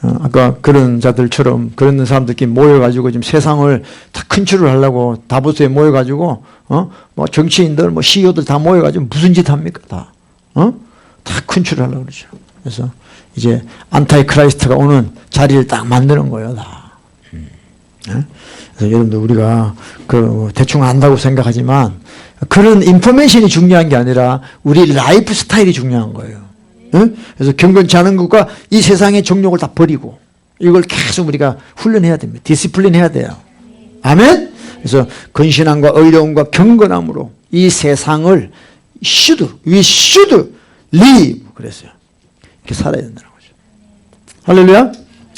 아까 그런 자들처럼 그런 사람들끼리 모여가지고 지금 세상을 다 컨트롤 하려고 다보스에 모여가지고 뭐 정치인들 뭐 CEO들 다 모여가지고 무슨 짓 합니까 다 컨트롤 하려고 그러죠. 그래서 이제 안타이 크라이스트가 오는 자리를 딱 만드는 거예요 다. 그래서 여러분들 우리가 대충 안다고 생각하지만 그런 인포메이션이 중요한 게 아니라 우리 라이프 스타일이 중요한 거예요. 그래서 경건치 않은 것과 이 세상의 정욕을 다 버리고 이걸 계속 우리가 훈련해야 됩니다. 디시플린 해야 돼요. 아멘? 그래서 근신함과 의로움과 경건함으로 이 세상을 we should live 그랬어요. 이렇게 살아야 된다는 거죠. 할렐루야?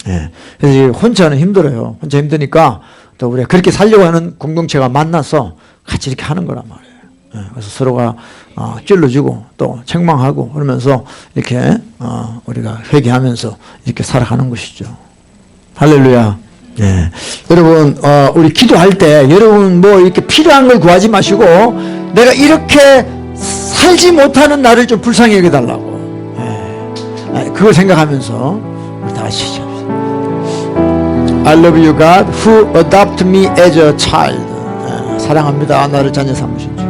네. 그래서 혼자는 힘들어요. 혼자 힘드니까 또 우리가 그렇게 살려고 하는 공동체가 만나서 같이 이렇게 하는 거란 말이에요. 그래서 서로가 찔러주고 또 책망하고 그러면서 이렇게 우리가 회개하면서 이렇게 살아가는 것이죠. 할렐루야. 네. 여러분 우리 기도할 때 여러분 뭐 이렇게 필요한 걸 구하지 마시고 내가 이렇게 살지 못하는 나를 좀 불쌍히 여겨달라고 그걸 생각하면서 우리 다 같이 시작합시다. I love you God who adopted me as a child. 사랑합니다. 나를 자녀 삼으신 주.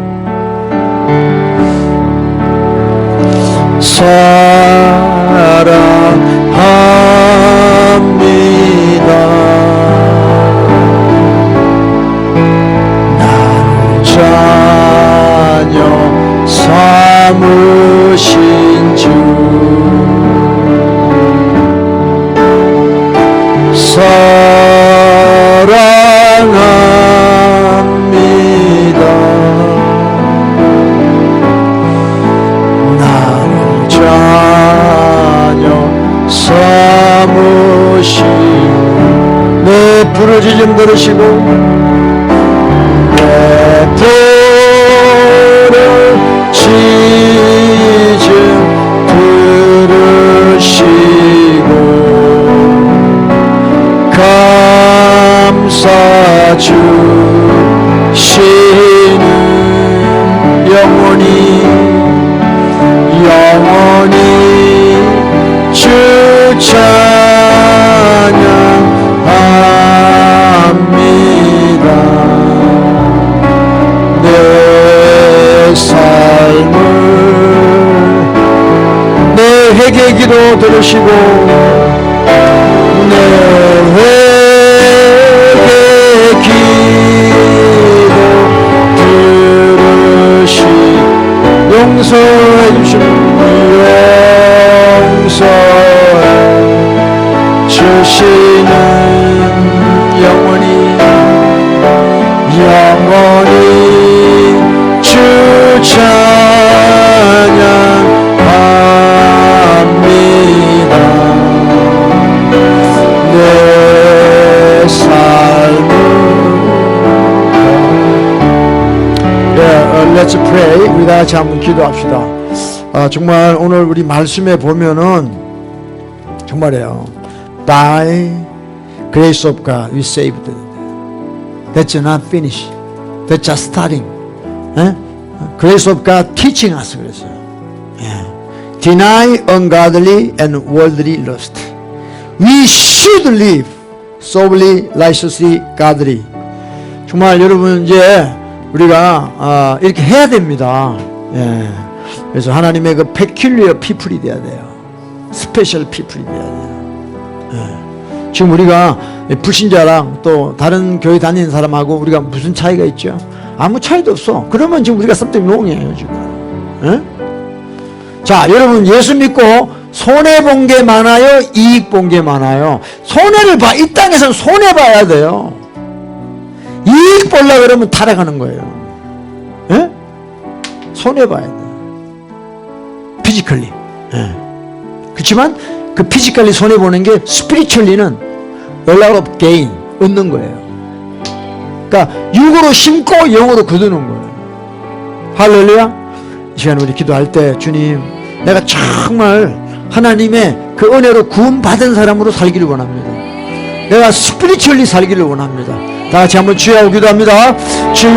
사랑합니다. 나를 자녀 삼으신 주 사랑합니다. 나를 자녀 삼으신 내 부르짖음 들으시고 내 부르짖음 들으시고 감사 주시는 영원히 주 찬양합니다. 내 삶을 내 회개 기도 들으시고 내 회개 기도 들으시고 용서해 주시는 용서해 주시는 영원히 주 찬양합니다. 내 삶을 Let's pray. 우리 다 같이 한번 기도합시다. 정말 오늘 우리 말씀에 보면은 정말이에요. By grace of God we saved. That's not finished. That's just starting. Grace of God teaching us 그랬어요. Deny ungodly and worldly lust. We should live soberly, righteously, godly. 정말 여러분 이제 우리가 이렇게 해야 됩니다. 그래서 하나님의 그 peculiar people이 돼야 돼요. 스페셜 people이 돼야 돼요. 지금 우리가 불신자랑 또 다른 교회 다니는 사람하고 우리가 무슨 차이가 있죠? 아무 차이도 없어. 그러면 지금 우리가 something wrong이에요 지금. 자, 여러분 예수 믿고 손해 본 게 많아요? 이익 본 게 많아요? 손해를 봐. 이 땅에서는 손해 봐야 돼요. 이익 보려고 그러면 타락하는 거예요. 손해 봐야 돼요. 피지컬리. 그렇지만 그 피지컬리 손해 보는 게 스피리추얼리는 연락으로 개인 얻는 거예요. 그러니까 육으로 심고 영으로 거두는 거예요. 할렐루야. 이 시간 우리 기도할 때 주님, 내가 정말 하나님의 그 은혜로 구원받은 사람으로 살기를 원합니다. 내가 스피리추얼리 살기를 원합니다. 다 같이 한번 주여하고 기도합니다. 주여.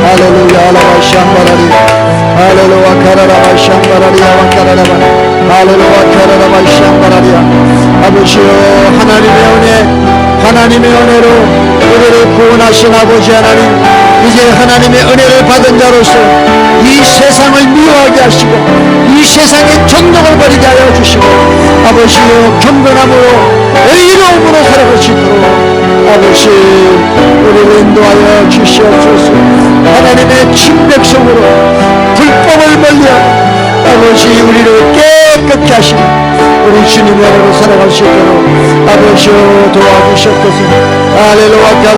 할렐루야. 할렐루야. 카라라바 샴바라리아 와카라라바 할렐루야. 카라라바 샴바라리아. 아버지여, 하나님의 은혜로 우리를 구원하신 아버지 하나님, 이제 하나님의 은혜를 받은 자로서 이 세상을 미워하게 하시고 이 세상의 정욕을 버리게 하여 주시고 아버지여, 경건함으로 의로움으로 살아갈 수 있도록 아버지 우리를 인도하여 주시옵소서. 하나님의 친백성으로 불법을 멀리하고 아버지 우리를 깨끗게 하시는 우리 주님의 은혜로 살아갈 수 있도록 아버지여 도와주시옵소서. 할렐루야.